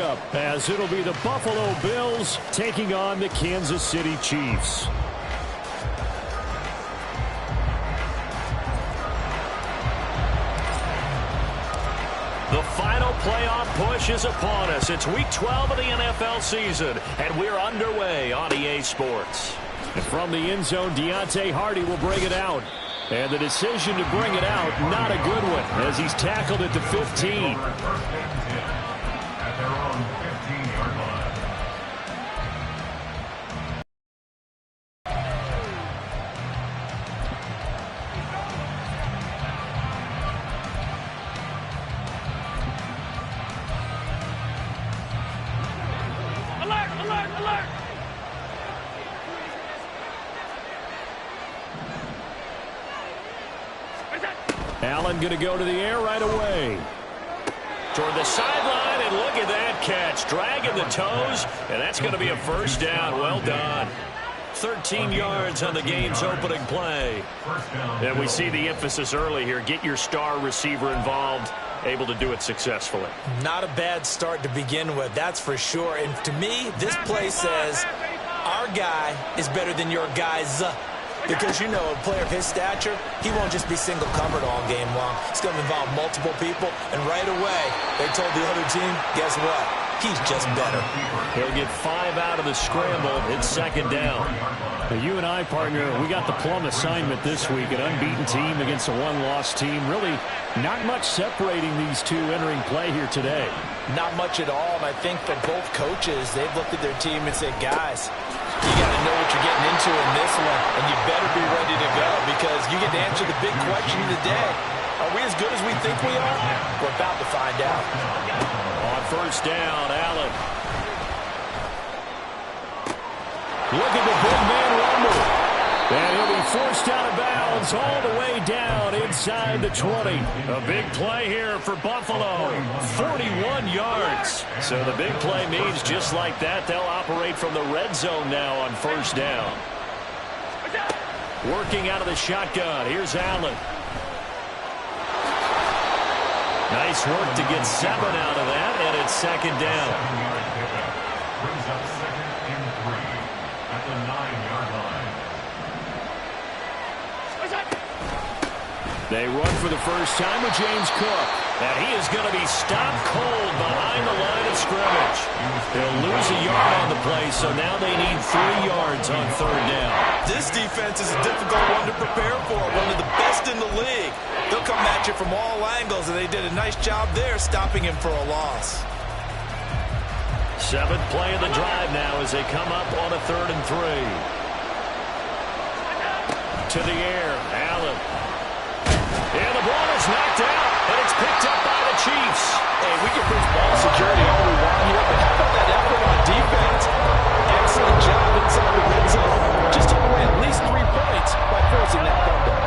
Up as it'll be the Buffalo Bills taking on the Kansas City Chiefs. The final playoff push is upon us. It's week 12 of the NFL season, and we're underway on EA Sports. And from the end zone, Deontay Hardy will bring it out. And the decision to bring it out, not a good one, as he's tackled at the 15. At their own 15-yard line. Alert! Alert! Alert! Allen going to go to the air right away. Toward the sideline, and look at that catch. Dragging the toes, and that's going to be a first down. Well done. 13 yards on the game's opening play. And we see the emphasis early here. Get your star receiver involved, able to do it successfully. Not a bad start to begin with, that's for sure. And to me, this play says our guy is better than your guys. Because, you know, a player of his stature, he won't just be single-covered all game long. It's going to involve multiple people, and right away, they told the other team, guess what? He's just better. He'll get 5 out of the scramble. It's second down. Now, you and I, partner, we got the plum assignment this week. An unbeaten team against a one-loss team. Really not much separating these two entering play here today. Not much at all, and I think for both coaches, they've looked at their team and said, guys, you got to know what you're getting into in this one, and you better be ready to go because you get to answer the big question of the day. Are we as good as we think we are? We're about to find out. On first down, Allen. Look at the big man rumble. And he'll be forced out of bounds all the way down inside the 20. A big play here for Buffalo. 41 yards. So the big play means just like that, they'll operate from the red zone now on first down. Working out of the shotgun. Here's Allen. Nice work to get 7 out of that, and it's second down. Brings up 2nd and 3 at the 9-yard line. They run for the first time with James Cook. And he is going to be stopped cold behind the line of scrimmage. They'll lose a yard on the play, so now they need 3 yards on third down. This defense is a difficult one to prepare for, one of the best in the league. They'll come at you from all angles, and they did a nice job there stopping him for a loss. 7th play of the drive now as they come up on a 3rd and 3. To the air, Allen. And the ball is knocked out, and it's picked up by the Chiefs. Hey, we can push ball security all we want here, but how about that effort on defense? Excellent job inside the red zone. Just took away at least 3 points by forcing that fumble.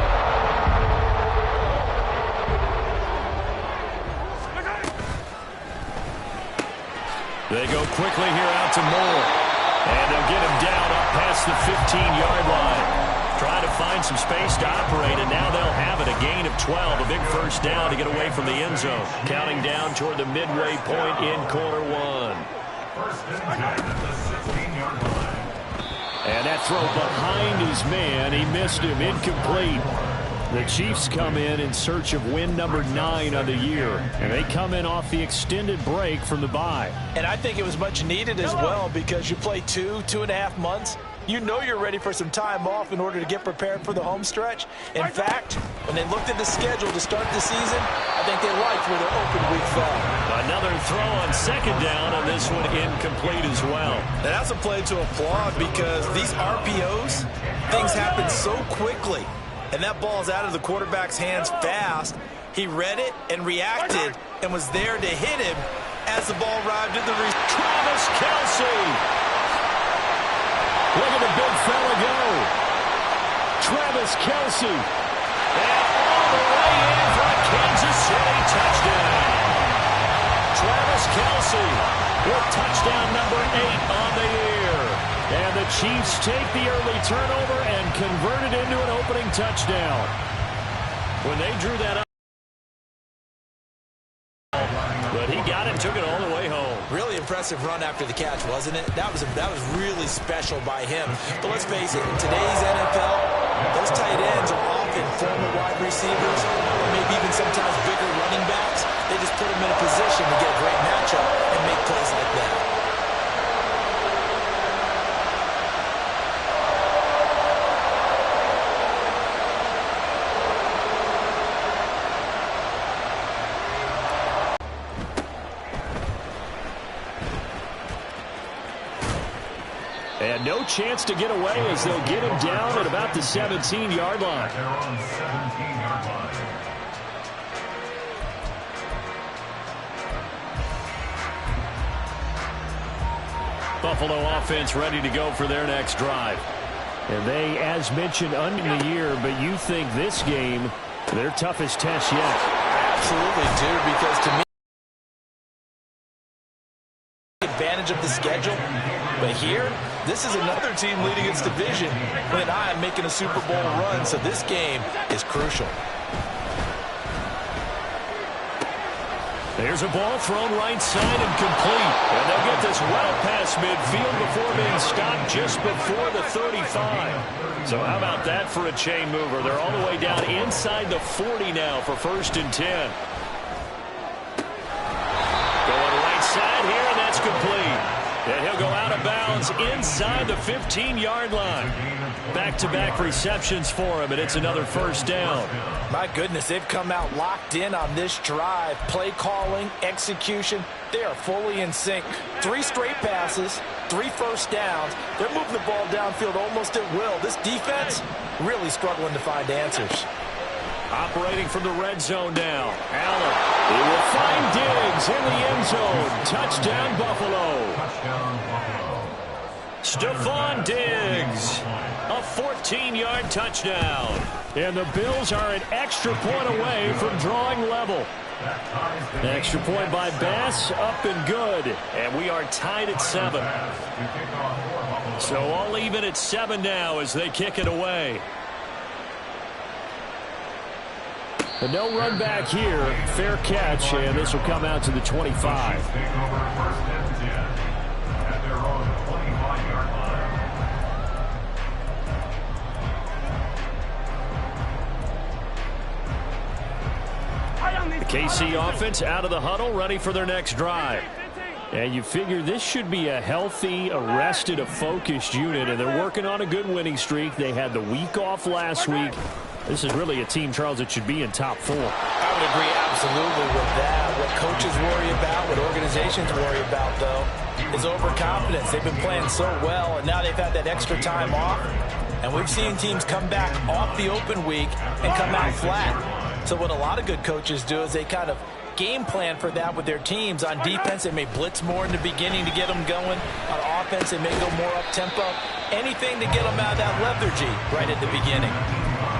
They go quickly here out to Moore. And they'll get him down up past the 15-yard line. Trying to find some space to operate, and now they'll have it. A gain of 12, a big first down to get away from the end zone. Counting down toward the midway point in quarter 1. First and 10 at the 16-yard line. And that throw behind his man, he missed him, incomplete. The Chiefs come in search of win number 9 of the year, and they come in off the extended break from the bye. And I think it was much needed as well because you play 2.5 months. You know you're ready for some time off in order to get prepared for the home stretch. In fact, when they looked at the schedule to start the season, I think they liked where their open week fell. Another throw on second down, and this one incomplete as well. And that's a play to applaud because these RPOs, things happen so quickly. And that ball's out of the quarterback's hands fast. He read it and reacted and was there to hit him as the ball arrived at the Travis Kelce. Look at the big fella go. Travis Kelce. And all the way in for a Kansas City touchdown. Travis Kelce with touchdown number 8 on the year. And the Chiefs take the early turnover and convert it into an opening touchdown. When they drew that up, but he got it, took it all the way home. Really a impressive run after the catch, wasn't it? That was really special by him. But let's face it, in today's NFL, those tight ends are often former wide receivers, or maybe even sometimes bigger running backs. They just put them in a position to get a great matchup and make plays like that. And no chance to get away as they'll get him down at about the 17-yard line. They're on 17-yard line. Buffalo offense ready to go for their next drive. And they, as mentioned, under the year, but you think this game, their toughest test yet. Absolutely do, because to me, advantage of the schedule. But here, this is another team leading its division with an eye on making a Super Bowl run, so this game is crucial. There's a ball thrown right side and complete. And they'll get this well past midfield before being stopped just before the 35. So how about that for a chain mover? They're all the way down inside the 40 now for 1st and 10. Going right side here, and that's complete. And he'll go out of bounds inside the 15-yard line. Back-to-back receptions for him, and it's another 1st down. My goodness, they've come out locked in on this drive. Play calling, execution, they are fully in sync. 3 straight passes, 3 first downs. They're moving the ball downfield almost at will. This defense really struggling to find answers. Operating from the red zone now. Allen. He will find Diggs in the end zone. Touchdown, Buffalo. Touchdown, Buffalo. Stephon Diggs. A 14-yard touchdown. And the Bills are an extra point away from drawing level. An extra point by Bass, up and good. And we are tied at 7. So all even at 7 now as they kick it away. And no run back here. Fair catch, and this will come out to the 25. Take over 1st and 10 at their own 25-yard line. The KC offense out of the huddle, ready for their next drive. And you figure this should be a healthy, arrested, a focused unit, and they're working on a good winning streak. They had the week off last week. This is really a team, Charles, that should be in top 4. I would agree absolutely with that. What coaches worry about, what organizations worry about, though, is overconfidence. They've been playing so well, and now they've had that extra time off. And we've seen teams come back off the open week and come out flat. So what a lot of good coaches do is they kind of game plan for that with their teams. On defense, they may blitz more in the beginning to get them going. On offense, they may go more up-tempo. Anything to get them out of that lethargy right at the beginning.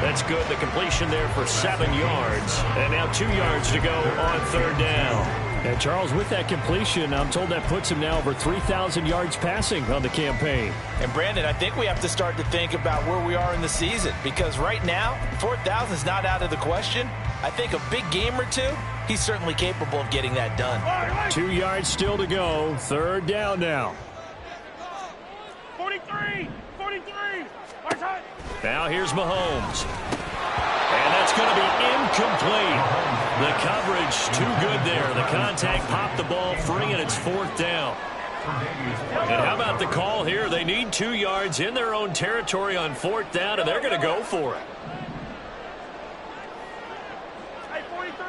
That's good. The completion there for 7 yards. And now 2 yards to go on 3rd down. And Charles, with that completion, I'm told that puts him now over 3,000 yards passing on the campaign. And Brandon, I think we have to start to think about where we are in the season, because right now, 4,000 is not out of the question. I think a big game or two, he's certainly capable of getting that done. 2 yards still to go. 3rd down now. 43. Now here's Mahomes. And that's going to be incomplete. The coverage too good there. The contact popped the ball free, and it's 4th down. And how about the call here? They need 2 yards in their own territory on 4th down, and they're going to go for it. Hey, 43.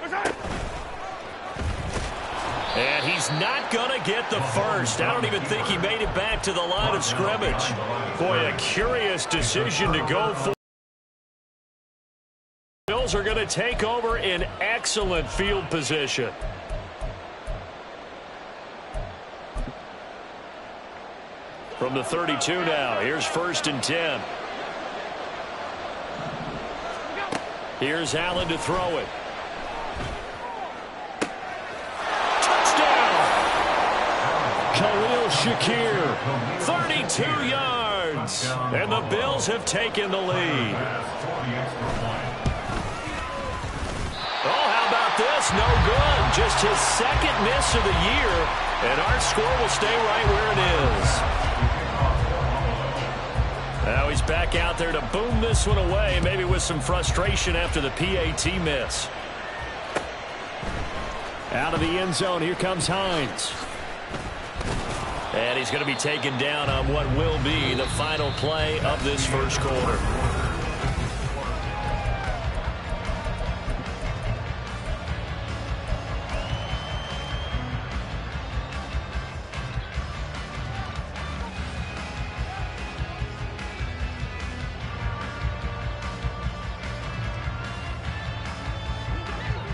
What's that? And he's not going to get the first. I don't even think he made it back to the line of scrimmage. Boy, a curious decision to go for. Bills are going to take over in excellent field position. From the 32 now, here's 1st and 10. Here's Allen to throw it. Khalil Shakir, 32 yards, and the Bills have taken the lead. Oh, how about this? That's no good. Just his second miss of the year, and our score will stay right where it is. Now he's back out there to boom this one away, maybe with some frustration after the PAT miss. Out of the end zone, here comes Hines. And he's going to be taken down on what will be the final play of this first quarter.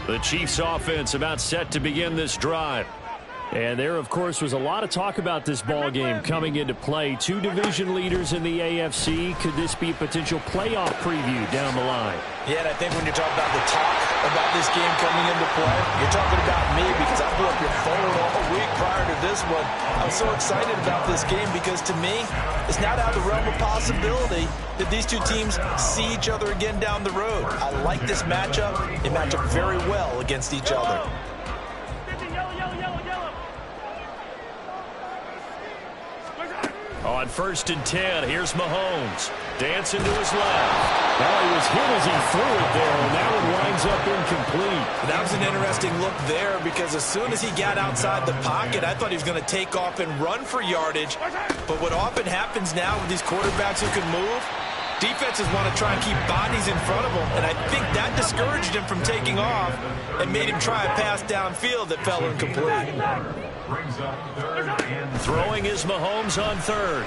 The Chiefs offense about set to begin this drive. And there, of course, was a lot of talk about this ball game coming into play. Two division leaders in the AFC. Could this be a potential playoff preview down the line? Yeah, and I think when you're talking about the talk about this game coming into play, you're talking about me because I blew up your phone all week prior to this one. I'm so excited about this game because, to me, it's not out of the realm of possibility that these two teams see each other again down the road. I like this matchup. They match up very well against each other. On 1st and 10, here's Mahomes. Dancing to his left. Well, he was hit as he threw it there, and that one winds up incomplete. That was an interesting look there because as soon as he got outside the pocket, I thought he was going to take off and run for yardage. But what often happens now with these quarterbacks who can move, defenses want to try and keep bodies in front of him, and I think that discouraged him from taking off and made him try a pass downfield that fell incomplete. Throwing is Mahomes on 3rd.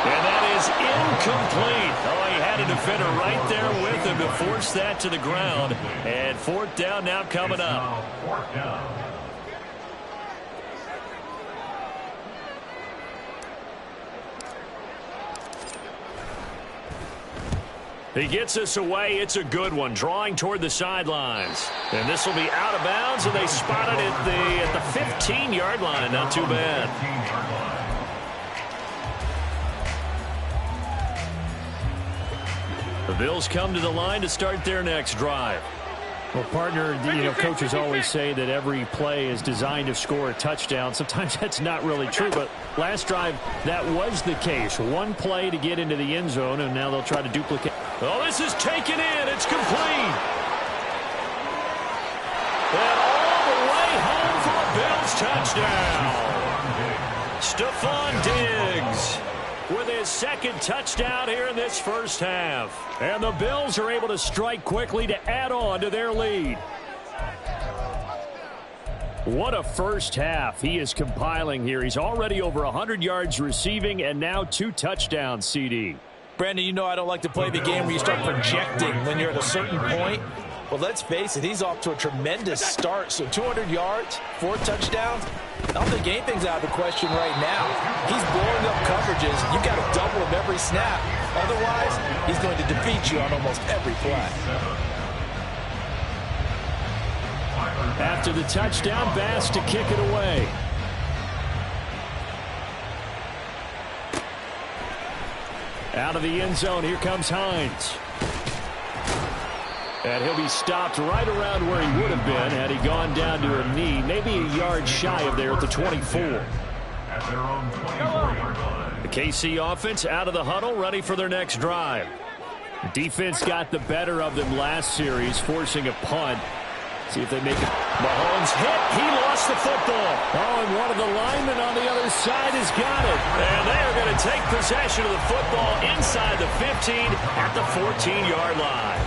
And that is incomplete. Oh, he had a defender right there with him to force that to the ground. And 4th down now coming up. He gets us away. It's a good one. Drawing toward the sidelines. And this will be out of bounds, and they spot it at the 15-yard line. Not too bad. The Bills come to the line to start their next drive. Well, partner, coaches always say that every play is designed to score a touchdown. Sometimes that's not really true, but last drive, that was the case. One play to get into the end zone, and now they'll try to duplicate. Oh, this is taken in. It's complete. And all the way home for a Bills touchdown. Stephon Diggs with his second touchdown here in this first half. And the Bills are able to strike quickly to add on to their lead. What a first half he is compiling here. He's already over 100 yards receiving and now 2 touchdowns, CD. Brandon, you know I don't like to play the game where you start projecting when you're at a certain point. Well, let's face it, he's off to a tremendous start. So 200 yards, 4 touchdowns. I don't think anything's out of the question right now. He's blowing up coverages. You've got to double him every snap. Otherwise, he's going to defeat you on almost every play. After the touchdown, Bass to kick it away. Out of the end zone, here comes Hines. And he'll be stopped right around where he would have been had he gone down to a knee, maybe a yard shy of there at the 24. At their own 24-yard line. The KC offense out of the huddle, ready for their next drive. The defense got the better of them last series, forcing a punt. See if they make it. Mahomes hit. He lost the football. Oh, and one of the linemen on the other side has got it. And they are going to take possession of the football inside the 15 at the 14-yard line.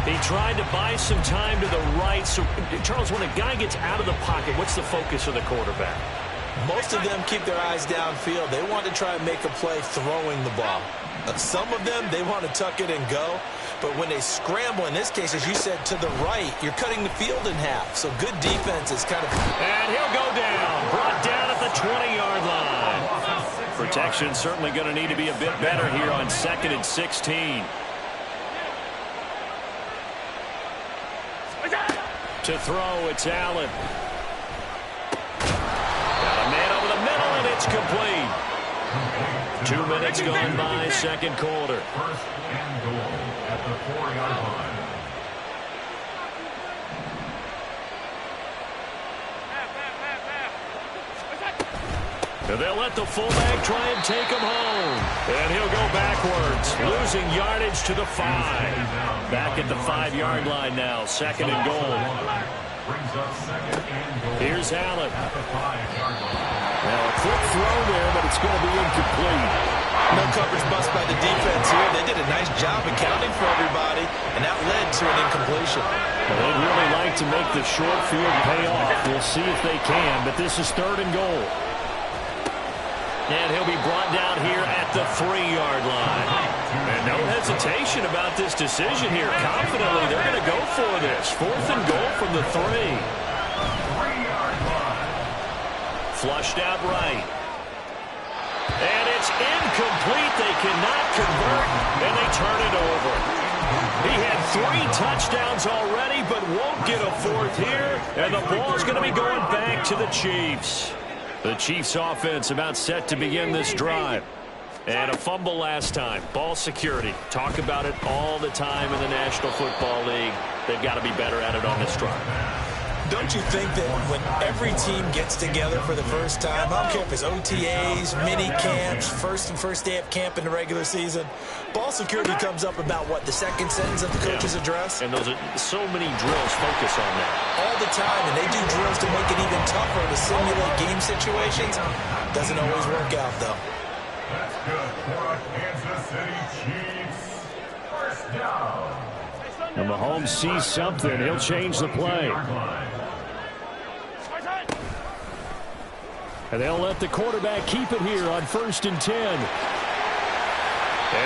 He tried to buy some time to the right. So, Charles, when a guy gets out of the pocket, what's the focus of the quarterback? Most of them keep their eyes downfield. They want to try and make a play throwing the ball. Some of them, they want to tuck it and go. But when they scramble, in this case, as you said, to the right, you're cutting the field in half. So good defense is kind of... And he'll go down. Brought down at the 20-yard line. Protection certainly going to need to be a bit better here on 2nd and 16. To throw, it's Allen. Got a man over the middle, and it's complete. 2 minutes gone by, second quarter. First and goal at the 4-yard line. And they'll let the fullback try and take him home. And he'll go backwards, losing yardage to the 5. Back at the 5-yard line now, 2nd and goal. Here's Allen. Now a quick throw there, but it's going to be incomplete. No coverage bust by the defense here. They did a nice job accounting for everybody, and that led to an incompletion. Well, they'd really like to make the short field pay off. We'll see if they can, but this is 3rd and goal. And he'll be brought down here at the 3-yard line. And no hesitation about this decision here. Confidently, they're going to go for this. 4th and goal from the 3. Flushed out right. And it's incomplete. They cannot convert, and they turn it over. He had 3 touchdowns already, but won't get a 4th here. And the ball's going to be going back to the Chiefs. The Chiefs offense about set to begin this drive. And a fumble last time. Ball security. Talk about it all the time in the National Football League. They've got to be better at it on this drive. Don't you think that when every team gets together for the first time, I don't care if it's OTAs, mini camps, first day of camp in the regular season, ball security comes up about what, the second sentence of the coach's address? And those are so many drills focus on that. All the time, and they do drills to make it even tougher to simulate game situations. Doesn't always work out, though. That's good for a Kansas City Chiefs. First down. And Mahomes sees something. He'll change the play. And they'll let the quarterback keep it here on 1st and 10. And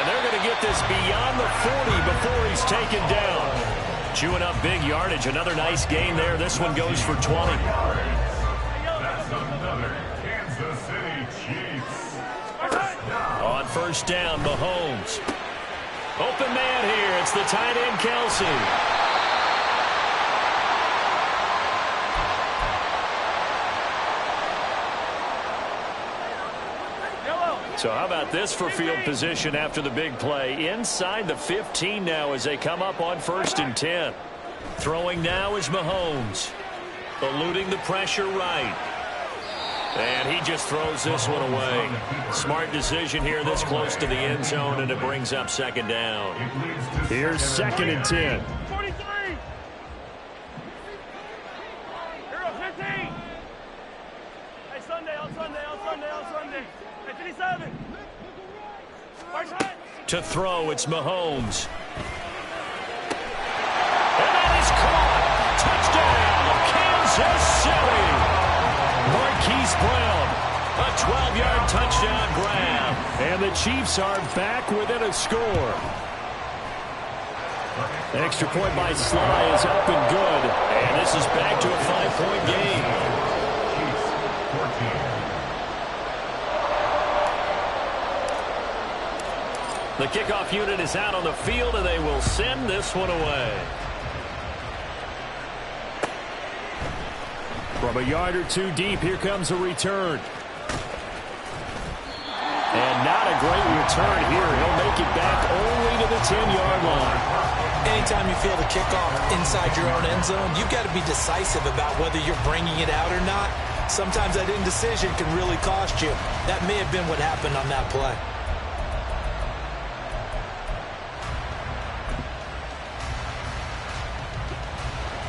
they're going to get this beyond the 40 before he's taken down. Chewing up big yardage. Another nice gain there. This one goes for 20. That's another Kansas City Chiefs. On 1st down, Mahomes. Open man here. It's the tight end, Kelsey. So how about this for field position after the big play? Inside the 15 now as they come up on 1st and 10. Throwing now is Mahomes. Eluding the pressure right. And he just throws this one away. Smart decision here this close to the end zone, and it brings up 2nd down. Here's 2nd and 10. 43. Hero 15. Hey, Sunday, on Sunday. Hey, 57. To throw, it's Mahomes. And that is caught. Touchdown, Kansas City. Marquise Brown, a 12-yard touchdown grab. And the Chiefs are back within a score. Extra point by Sly is up and good. And this is back to a 5-point game. Chiefs 14. The kickoff unit is out on the field, and they will send this one away. From a yard or two deep, here comes a return. And not a great return here. He'll make it back only to the 10-yard line. Anytime you feel the kickoff inside your own end zone, you've got to be decisive about whether you're bringing it out or not. Sometimes that indecision can really cost you. That may have been what happened on that play.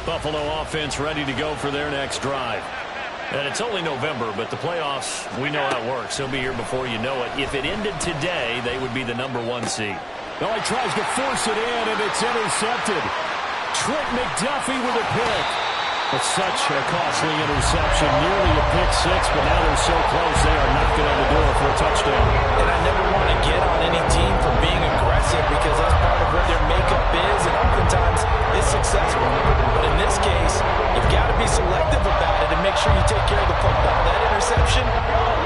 Buffalo offense ready to go for their next drive. And it's only November, but the playoffs, we know how it works. They'll be here before you know it. If it ended today, they would be the #1 seed. Oh, he tries to force it in, and it's intercepted. Trent McDuffie with a pick. It's such a costly interception, nearly a pick six, but now they're so close they are knocking on the door for a touchdown. And I never want to get on any team for being aggressive because that's part of what their makeup is, and oftentimes it's successful. But in this case, you've got to be selective about it and make sure you take care of the football. That interception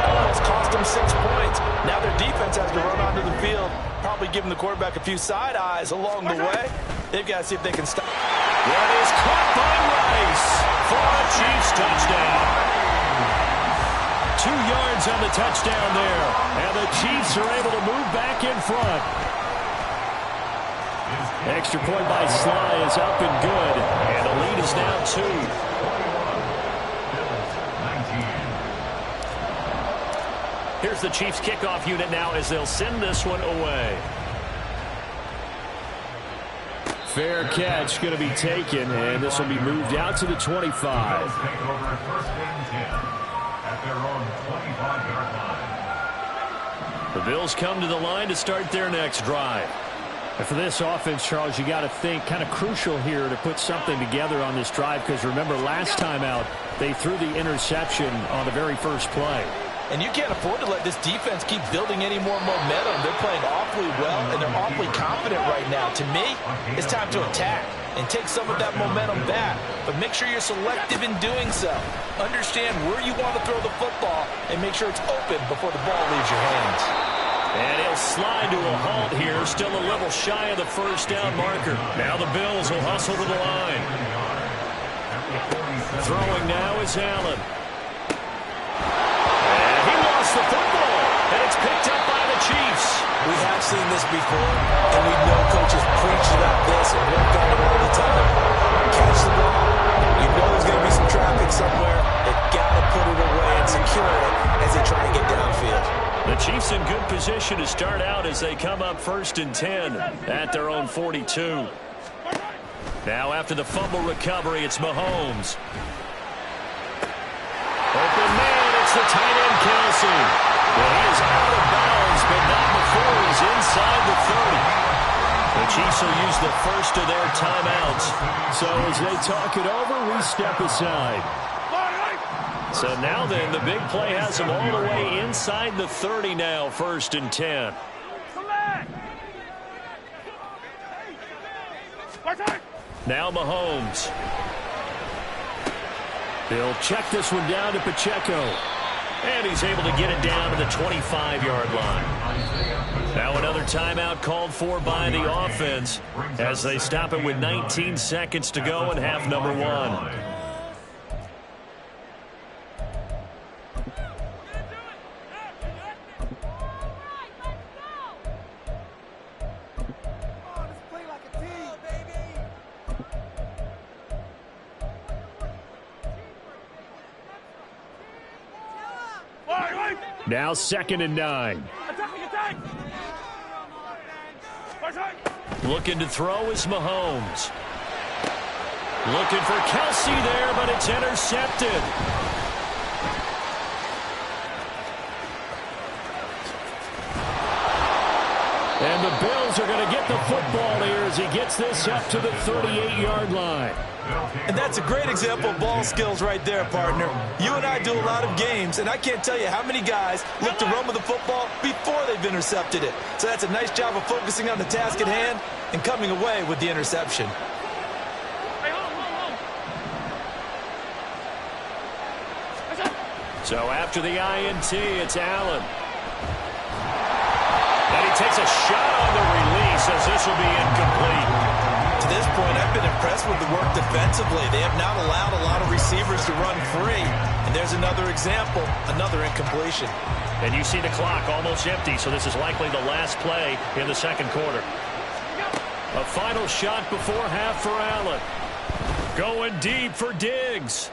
almost cost them 6 points. Now their defense has to run onto the field, probably giving the quarterback a few side eyes along the way. They've got to see if they can stop. That is caught by Rice for a Chiefs touchdown. 2 yards on the touchdown there. And the Chiefs are able to move back in front. Extra point by Sly is up and good. And the lead is now 2. Here's the Chiefs kickoff unit now as they'll send this one away. Fair catch going to be taken, and this will be moved out to the 25. Take over first and 10 at their own 25-yard line. The Bills come to the line to start their next drive. And for this offense, Charles, you got to think kind of crucial here to put something together on this drive, because remember last time out they threw the interception on the very first play. And you can't afford to let this defense keep building any more momentum. They're playing awfully well, and they're awfully confident right now. To me, it's time to attack and take some of that momentum back. But make sure you're selective in doing so. Understand where you want to throw the football and make sure it's open before the ball leaves your hands. And he'll slide to a halt here, still a little shy of the first down marker. Now the Bills will hustle to the line. Throwing now is Allen. The football, and it's picked up by the Chiefs. We have seen this before, and we know coaches preach about this and work on it all the time. Catch the ball. You know there's going to be some traffic somewhere. They've got to put it away and secure it as they try to get downfield. The Chiefs in good position to start out as they come up first and 10 at their own 42. Now after the fumble recovery, it's Mahomes. Open man, it's the tight end, Kelce. Well, he is out of bounds, but not before he's inside the 30. The Chiefs will use the first of their timeouts. So as they talk it over, we step aside. So now then, the big play has them all the way inside the 30 now, first and 10. Now Mahomes. They'll check this one down to Pacheco. And he's able to get it down to the 25-yard line. Now another timeout called for by the offense as they stop it with 19 seconds to go in half number one. Now 2nd and 9. Looking to throw is Mahomes. Looking for Kelce there, but it's intercepted. And the Bills are going to get the football here as he gets this up to the 38-yard line. And that's a great example of ball skills right there, partner. You and I do a lot of games, and I can't tell you how many guys look to run with the football before they've intercepted it. So that's a nice job of focusing on the task at hand and coming away with the interception. So after the INT, it's Allen. And he takes a shot on the release as this will be incomplete. To this point, I've been impressed with the work defensively. They have not allowed a lot of receivers to run free. And there's another example, another incompletion. And you see the clock almost empty, so this is likely the last play in the second quarter. A final shot before half for Allen. Going deep for Diggs.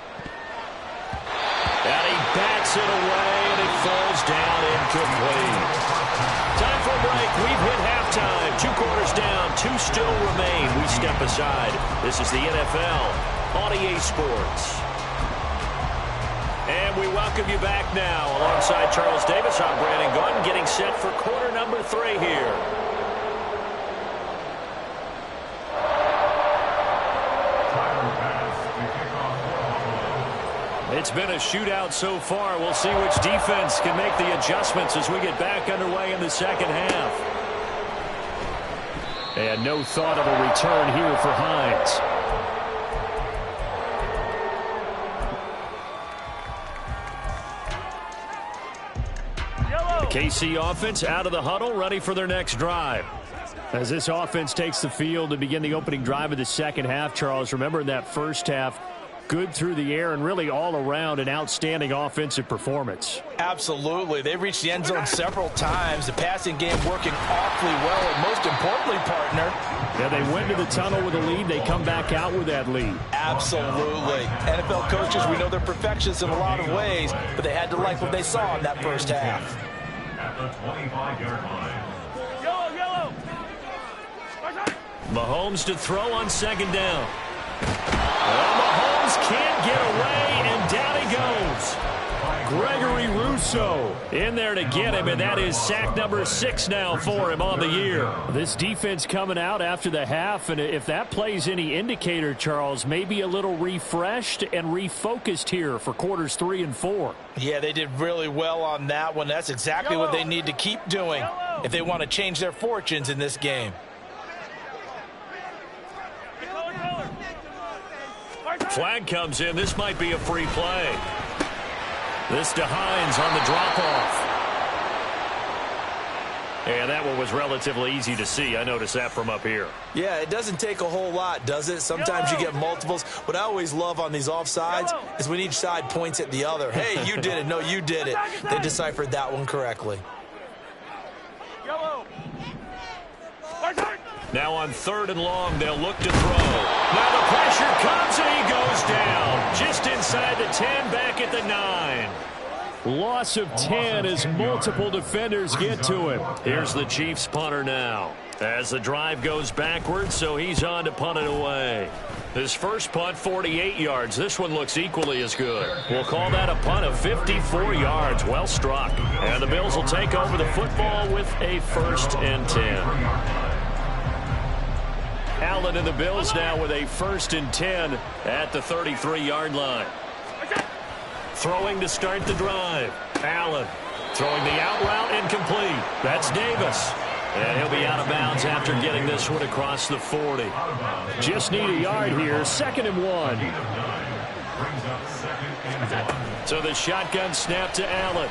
And he bats it away, and it falls down incomplete. Time for a break. We've hit halftime. 2 quarters down. 2 still remain. We step aside. This is the NFL on EA Sports. And we welcome you back now. Alongside Charles Davis, I'm Brandon Gaudin, getting set for quarter number 3 here. It's been a shootout so far. We'll see which defense can make the adjustments as we get back underway in the second half. And no thought of a return here for Hines. The KC offense out of the huddle, ready for their next drive. As this offense takes the field to begin the opening drive of the second half, Charles, remember in that first half, good through the air and really all around an outstanding offensive performance. Absolutely. They've reached the end zone several times. The passing game working awfully well. And most importantly, partner, yeah, they went to the tunnel with a lead. They come back out with that lead. Absolutely. NFL coaches, we know they're perfectionists in a lot of ways, but they had to like what they saw in that first half. at the 25-yard line. Yellow. Mahomes to throw on second down. Well, Mahomes can't get away, and down he goes. Gregory Rousseau in there to get him, and that is sack number 6 now for him on the year. This defense coming out after the half, and if that plays any indicator, Charles, maybe a little refreshed and refocused here for quarters 3 and 4. Yeah, they did really well on that one. That's exactly what they need to keep doing if they want to change their fortunes in this game. Flag comes in. This might be a free play. This to Hines on the drop-off. And that one was relatively easy to see. I noticed that from up here. Yeah, it doesn't take a whole lot, does it? Sometimes you get multiples. What I always love on these offsides is when each side points at the other. Hey, you did it. No, you did it. They deciphered that one correctly. Now on 3rd and long, they'll look to throw. Now the pressure comes, and he goes down. Just inside the 10, back at the 9. Loss of 10 as multiple defenders get to him. Here's the Chiefs punter now. As the drive goes backwards, so he's on to punt it away. His first punt, 48 yards. This one looks equally as good. We'll call that a punt of 54 yards. Well struck. And the Bills will take over the football with a 1st and 10. Allen and the Bills now with a 1st and 10 at the 33-yard line. Throwing to start the drive. Allen throwing the out route, incomplete. That's Davis. And he'll be out of bounds after getting this one across the 40. Just need a yard here. 2nd and 1. So the shotgun snap to Allen.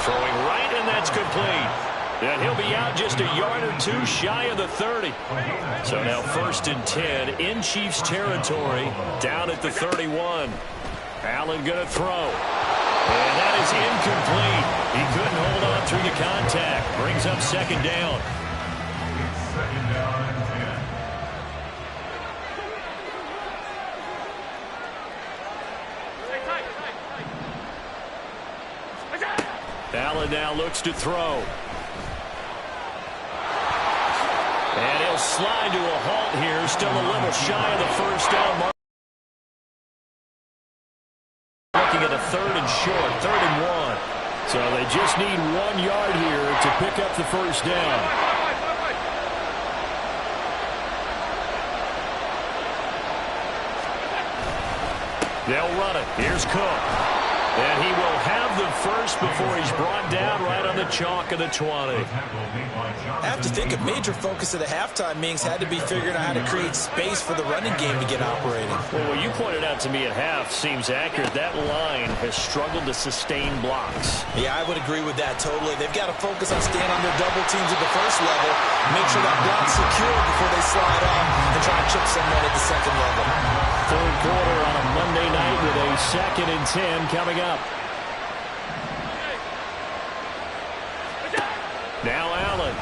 Throwing right, and that's complete. And he'll be out just a yard or 2 shy of the 30. So now 1st and 10 in Chiefs territory, down at the 31. Allen going to throw. And that is incomplete. He couldn't hold on through the contact. Brings up 2nd down. It's 2nd down and 10. Allen now looks to throw. And he'll slide to a halt here. Still a little shy of the 1st down mark. Looking at a 3rd and short, 3rd and 1. So they just need 1 yard here to pick up the 1st down. They'll run it. Here's Cook. And he will have the 1st before he's brought down right on the chalk of the 20. I have to think a major focus of the halftime meetings had to be figuring out how to create space for the running game to get operating. Well, what you pointed out to me at half seems accurate. That line has struggled to sustain blocks. Yeah, I would agree with that totally. They've got to focus on staying on their double teams at the 1st level, make sure that block's secure before they slide off and try to chip someone at the 2nd level. 3rd quarter on a Monday night with a 2nd and 10 coming up. Now Allen.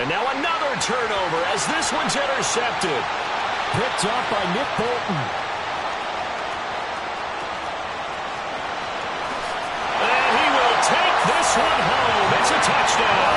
And now another turnover as this one's intercepted. Picked off by Nick Bolton. And he will take this one home. It's a touchdown.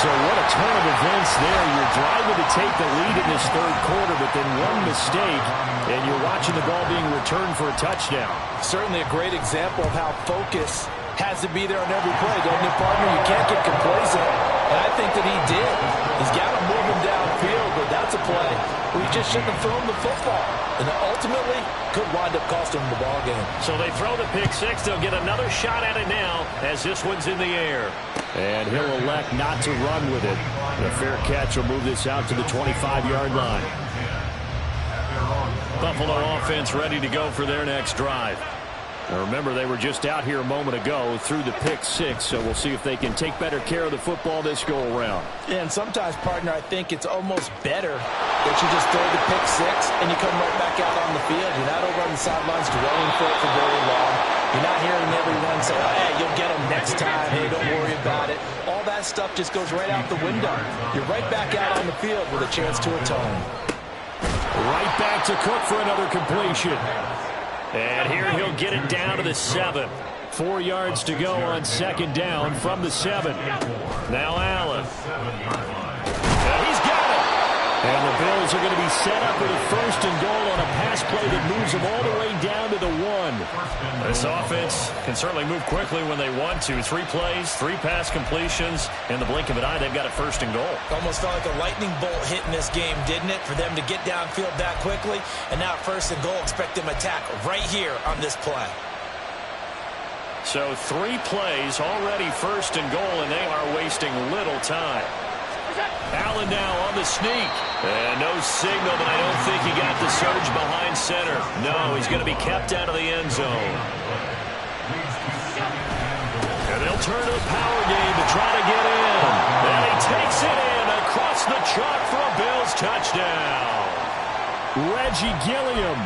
So what a turn of events there. You're driving to take the lead in this 3rd quarter, but then one mistake, and you're watching the ball being returned for a touchdown. Certainly a great example of how focus has to be there on every play, doesn't it, partner? You can't get complacent, and I think that he did. He's got to move him downfield, but that's a play where he just shouldn't have thrown the football, and ultimately could wind up costing him the ball game. So they throw the pick 6. They'll get another shot at it now as this one's in the air. And he'll elect not to run with it. The fair catch will move this out to the 25-yard line. Buffalo offense ready to go for their next drive. Now remember, they were just out here a moment ago through the pick 6, so we'll see if they can take better care of the football this go-around. And sometimes, partner, I think it's almost better that you just throw the pick 6 and you come right back out on the field. You're not over on the sidelines dwelling for it for very long. You're not hearing everyone say, oh, hey, you'll get them next time. Hey, don't worry about it. All that stuff just goes right out the window. You're right back out on the field with a chance to atone. Right back to Cook for another completion. And here he'll get it down to the 7. 4 yards to go on second down from the 7. Now Allen. He's got it. And the Bills are going to be set up with a 1st and goal on a pass play that moves them all the way down to the 1. This offense can certainly move quickly when they want to. 3 plays, 3 pass completions. In the blink of an eye, they've got a 1st and goal. Almost felt like a lightning bolt hit in this game, didn't it? For them to get downfield that quickly. And now 1st and goal, expect them to attack right here on this play. So 3 plays, already 1st and goal, and they are wasting little time. Allen now on the sneak. And no signal, but I don't think he got the surge behind center. No, he's going to be kept out of the end zone. And they'll turn to the power game to try to get in. And he takes it in across the chalk for a Bills touchdown. Reggie Gilliam,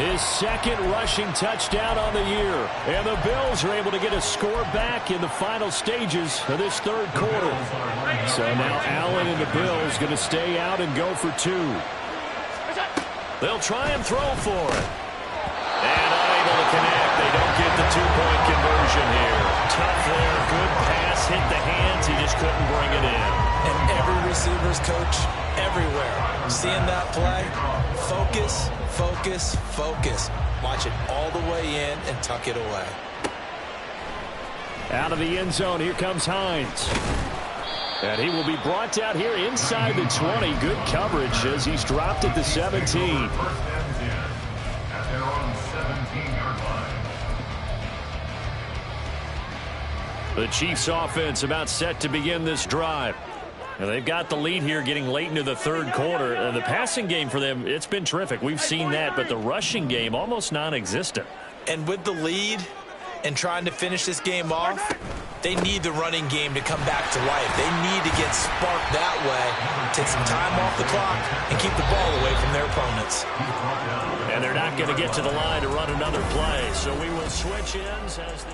his 2nd rushing touchdown on the year. And the Bills are able to get a score back in the final stages of this 3rd quarter. So now Allen and the Bills going to stay out and go for 2. They'll try and throw for it. And unable to connect. They don't get the 2-point conversion here. Tough there. Good pass. Hit the hands. He just couldn't bring it in. And every receiver's coach everywhere. Seeing that play, focus, focus, focus. Watch it all the way in and tuck it away. Out of the end zone, here comes Hines. And he will be brought down here inside the 20. Good coverage as he's dropped at the 17. 1st and 10 at their own 17-yard line. The Chiefs offense about set to begin this drive. Now they've got the lead here getting late into the 3rd quarter. And the passing game for them, it's been terrific. We've seen that, but the rushing game almost non-existent. And with the lead and trying to finish this game off, they need the running game to come back to life. They need to get sparked that way, take some time off the clock, and keep the ball away from their opponents. And they're not going to get to the line to run another play. So we will switch ends as the...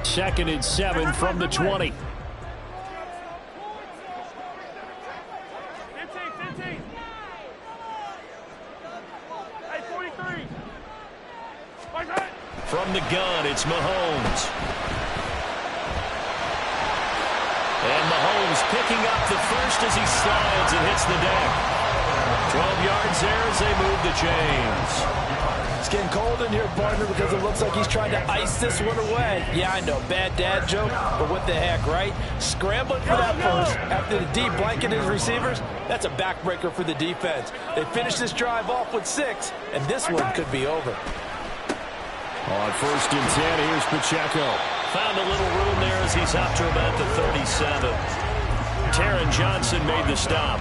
2nd and 7 from the 20. 15. 43. From the gun, it's Mahomes. And Mahomes picking up the 1st as he slides and hits the deck. 12 yards there as they move the chains. It's getting cold in here, partner, because it looks like he's trying to ice this one away. Yeah, I know, bad dad joke, but what the heck, right? Scrambling for that 1st after the deep blanket his receivers, that's a backbreaker for the defense. They finished this drive off with 6, and this one could be over. On 1st and 10, here's Pacheco. Found a little room there as he's up to about the 37. Taron Johnson made the stop.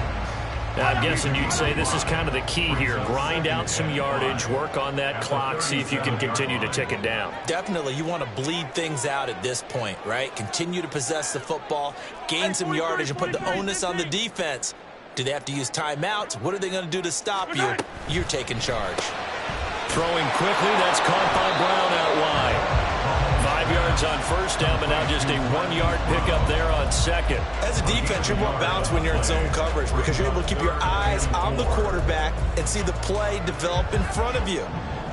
I'm guessing you'd say this is kind of the key here. Grind out some yardage, work on that clock, see if you can continue to tick it down. Definitely. You want to bleed things out at this point, right? Continue to possess the football, gain some yardage, and put the onus on the defense. Do they have to use timeouts? What are they going to do to stop you? You're taking charge. Throwing quickly, that's caught by Brown out wide. 5 yards on 1st down, but now just a 1-yard pickup there on 2nd. As a defense, you're more balanced when you're in zone coverage because you're able to keep your eyes on the quarterback and see the play develop in front of you.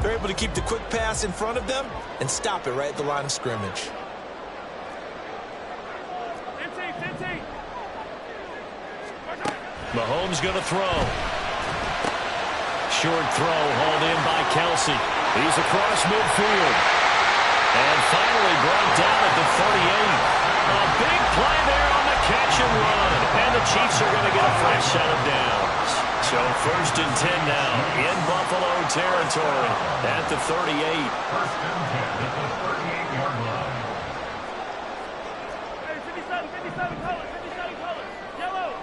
They're able to keep the quick pass in front of them and stop it right at the line of scrimmage. 15. Mahomes going to throw. Short throw hauled in by Kelsey. He's across midfield. And finally brought down at the 38. A big play there on the catch and run. And the Chiefs are going to get a fresh set of downs. So 1st and 10 now in Buffalo territory at the 38. 1st and 10 at the 38-yard line. Hey, 57 colors. Yellow.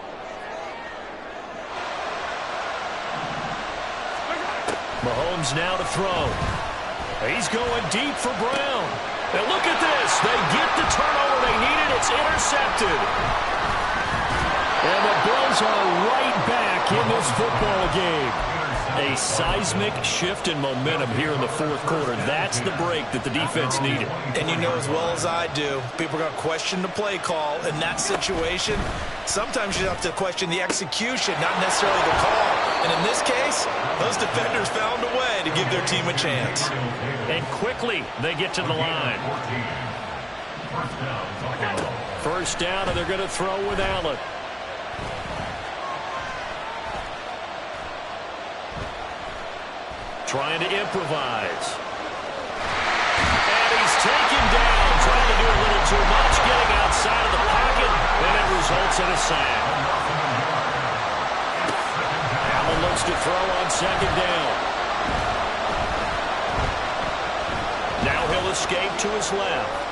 Mahomes now to throw. He's going deep for Brown. And look at this. They get the turnover they needed. It's intercepted. And the Bills are right back in this football game. A seismic shift in momentum here in the fourth quarter. That's the break that the defense needed. And you know as well as I do, people are going to question the play call in that situation. Sometimes you have to question the execution, not necessarily the call. And in this case, those defenders found a way to give their team a chance. And quickly, they get to the line. First down, and they're going to throw with Allen. Trying to improvise. And he's taken down, trying to do a little too much, getting outside of the pocket, and it results in a sack. Allen looks to throw on second down. Now he'll escape to his left.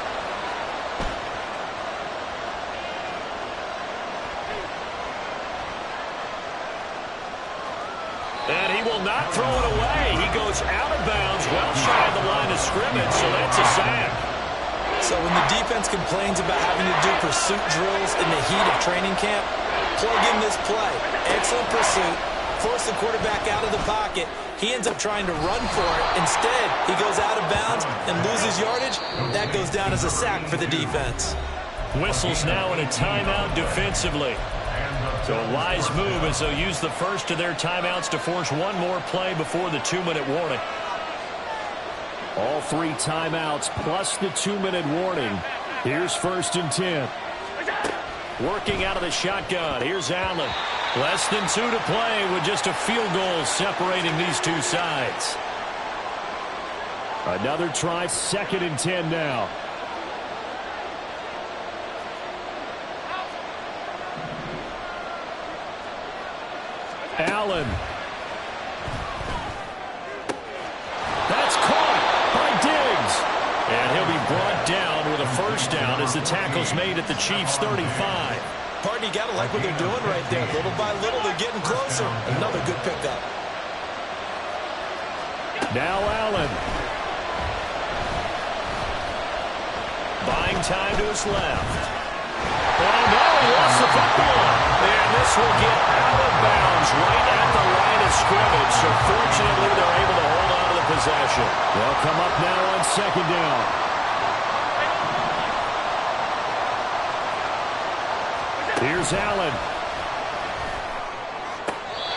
And he will not throw it away. He goes out of bounds, well shy of the line of scrimmage, so that's a sack. So when the defense complains about having to do pursuit drills in the heat of training camp, plug in this play. Excellent pursuit. Force the quarterback out of the pocket. He ends up trying to run for it. Instead, he goes out of bounds and loses yardage. That goes down as a sack for the defense. Whistles now in a timeout defensively. So a wise move as they'll use the first of their timeouts to force one more play before the 2-minute warning. All 3 timeouts plus the 2-minute warning. Here's 1st and 10. Working out of the shotgun. Here's Allen. Less than 2 to play with just a field goal separating these two sides. Another try, 2nd and 10 now. Allen. That's caught by Diggs. And he'll be brought down with a first down as the tackle's made at the Chiefs' 35. Partner, you got to like what they're doing right there. Little by little, they're getting closer. Another good pickup. Now Allen. Buying time to his left. Oh, no, he lost the football. And this will get out of bounds right at the line of scrimmage. So fortunately, they're able to hold on to the possession. They'll come up now on 2nd down. Here's Allen.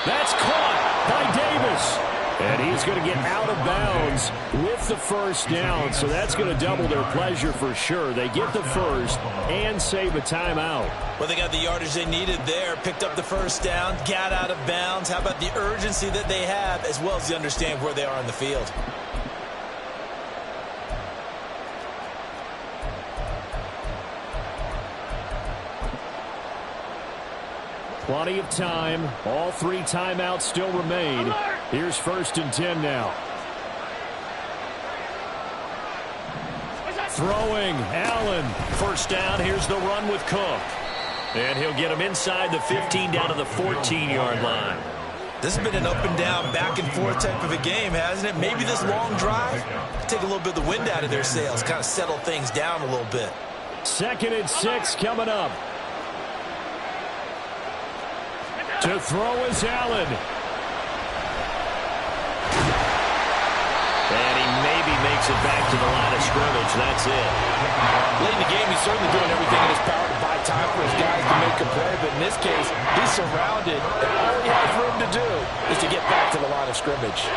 That's caught by Davis. And he's going to get out of bounds with the first down. So that's going to double their pleasure for sure. They get the first and save a timeout. Well, they got the yardage they needed there. Picked up the first down, got out of bounds. How about the urgency that they have as well as they understand where they are on the field? Plenty of time. All 3 timeouts still remain. Here's 1st and 10 now. Throwing, Allen. First down, here's the run with Cook. And he'll get him inside the 15 down to the 14-yard line. This has been an up and down, back and forth type of a game, hasn't it? Maybe this long drive, take a little bit of the wind out of their sails, kind of settle things down a little bit. 2nd and 6 coming up. To throw is Allen. And he maybe makes it back to the line of scrimmage. That's it. Late in the game, he's certainly doing everything in his power to buy time for his guys to make a play. But in this case, he's surrounded. And all he has room to do is to get back to the line of scrimmage.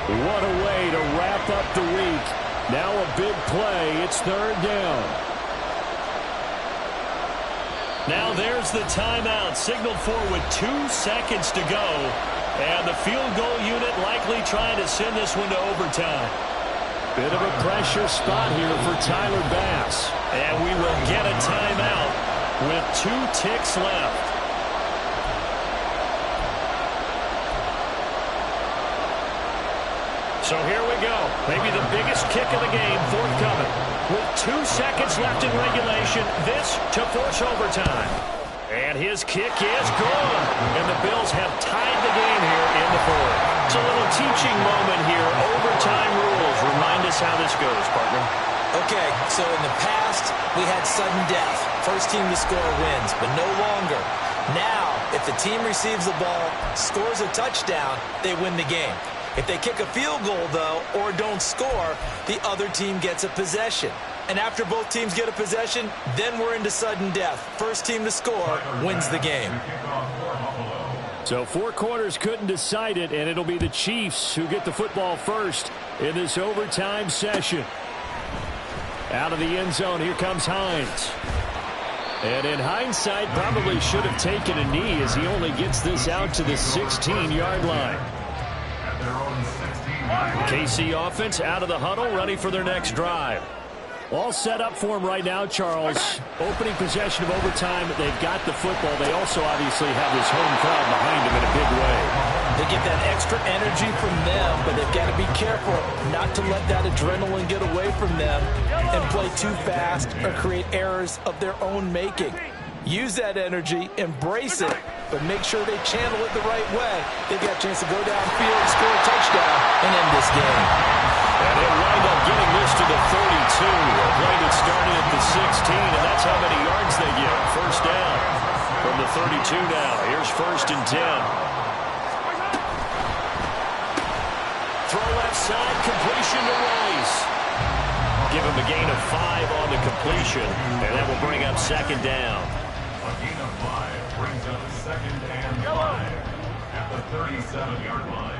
What a way to wrap up the week. Now a big play. It's 3rd down. Now there's the timeout signaled for with 2 seconds to go. And the field goal unit likely trying to send this one to overtime. Bit of a pressure spot here for Tyler Bass. And we will get a timeout with 2 ticks left. So here we go. Maybe the biggest kick of the game forthcoming. With 2 seconds left in regulation, this to force overtime. And his kick is good. And the Bills have tied the game here in the 4th. It's a little teaching moment here. Overtime rules. Remind us how this goes, partner. Okay, so in the past, we had sudden death. First team to score wins, but no longer. Now, if the team receives the ball, scores a touchdown, they win the game. If they kick a field goal, though, or don't score, the other team gets a possession. And after both teams get a possession, then we're into sudden death. First team to score wins the game. So 4 quarters couldn't decide it, and it'll be the Chiefs who get the football first in this overtime session. Out of the end zone, here comes Hines. And in hindsight, probably should have taken a knee as he only gets this out to the 16-yard line. KC offense out of the huddle, ready for their next drive. All set up for him right now, Charles. Opening possession of overtime. They've got the football. They also obviously have this home crowd behind them in a big way. They get that extra energy from them, but they've got to be careful not to let that adrenaline get away from them and play too fast or create errors of their own making. Use that energy, embrace it, but make sure they channel it the right way. They've got a chance to go downfield, score a touchdown, and end this game. And they wind up getting this to the 32. A play that started at the 16, and that's how many yards they get. First down from the 32 now. Here's 1st and 10. Throw left side, completion to Rice. Give him a gain of 5 on the completion, and that will bring up 2nd down. A gain of 5 brings up 2nd and 5 at the 37-yard line.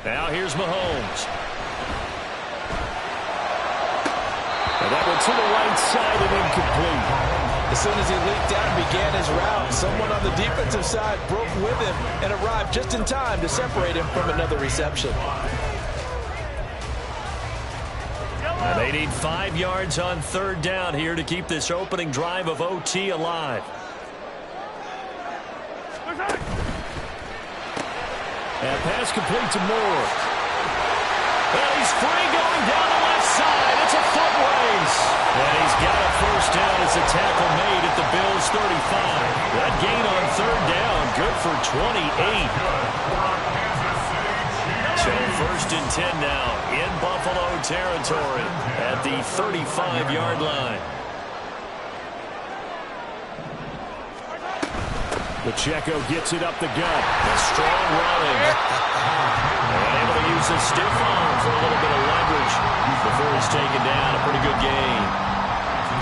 Now here's Mahomes. And that one to the right side and incomplete. As soon as he leaked out and began his route, someone on the defensive side broke with him and arrived just in time to separate him from another reception. And they need 5 yards on 3rd down here to keep this opening drive of OT alive. And pass complete to Moore. And he's free going down the left side. It's a foot race. And he's got a first down as a tackle made at the Bills' 35. That gain on 3rd down, good for 28. So 1st and 10 now in Buffalo territory at the 35-yard line. Pacheco gets it up the gut. A strong running. And able to use his stiff arm for a little bit of leverage before he's taken down. A pretty good gain.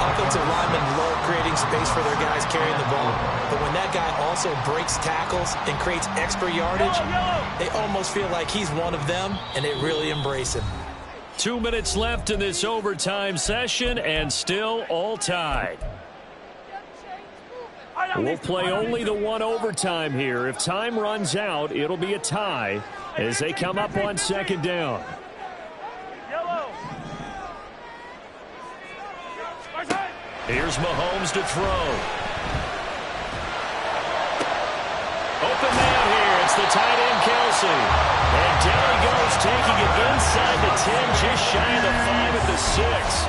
Offensive linemen love creating space for their guys carrying the ball. But when that guy also breaks tackles and creates extra yardage, they almost feel like he's one of them, and they really embrace him. 2 minutes left in this overtime session, and still all tied. We'll play only the 1 overtime here. If time runs out, it'll be a tie as they come up on 2nd down. Here's Mahomes to throw. Open man here. It's the tight end, Kelsey. And down he goes, taking it inside the 10, just shy of the 5 at the 6.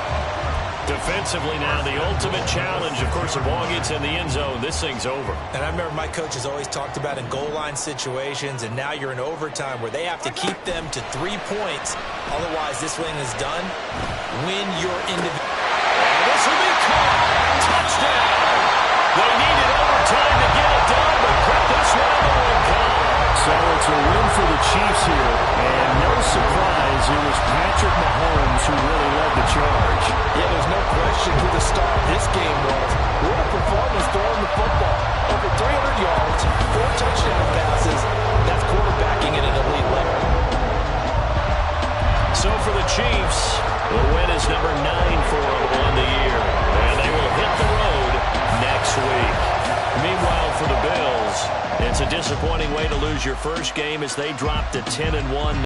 Defensively now, the ultimate challenge. Of course, the ball gets in the end zone. This thing's over. And I remember my coaches always talked about in goal line situations, and now you're in overtime where they have to keep them to 3 points. Otherwise, this thing is done. Win your individual. And this will be caught. Touchdown. They needed overtime to get it done, but cut this one in the win column. So it's a win for the Chiefs here, and no surprise, it was Patrick Mahomes who really led the charge. Yeah, there's no question who the star of this game was. What a performance throwing the football. Over 300 yards, 4 touchdown passes. That's quarterbacking at an elite level. So for the Chiefs, the win is number 9 for them on the year, and they will hit the road next week. Meanwhile, for the Bills, it's a disappointing way to lose your first game as they drop to 10-1.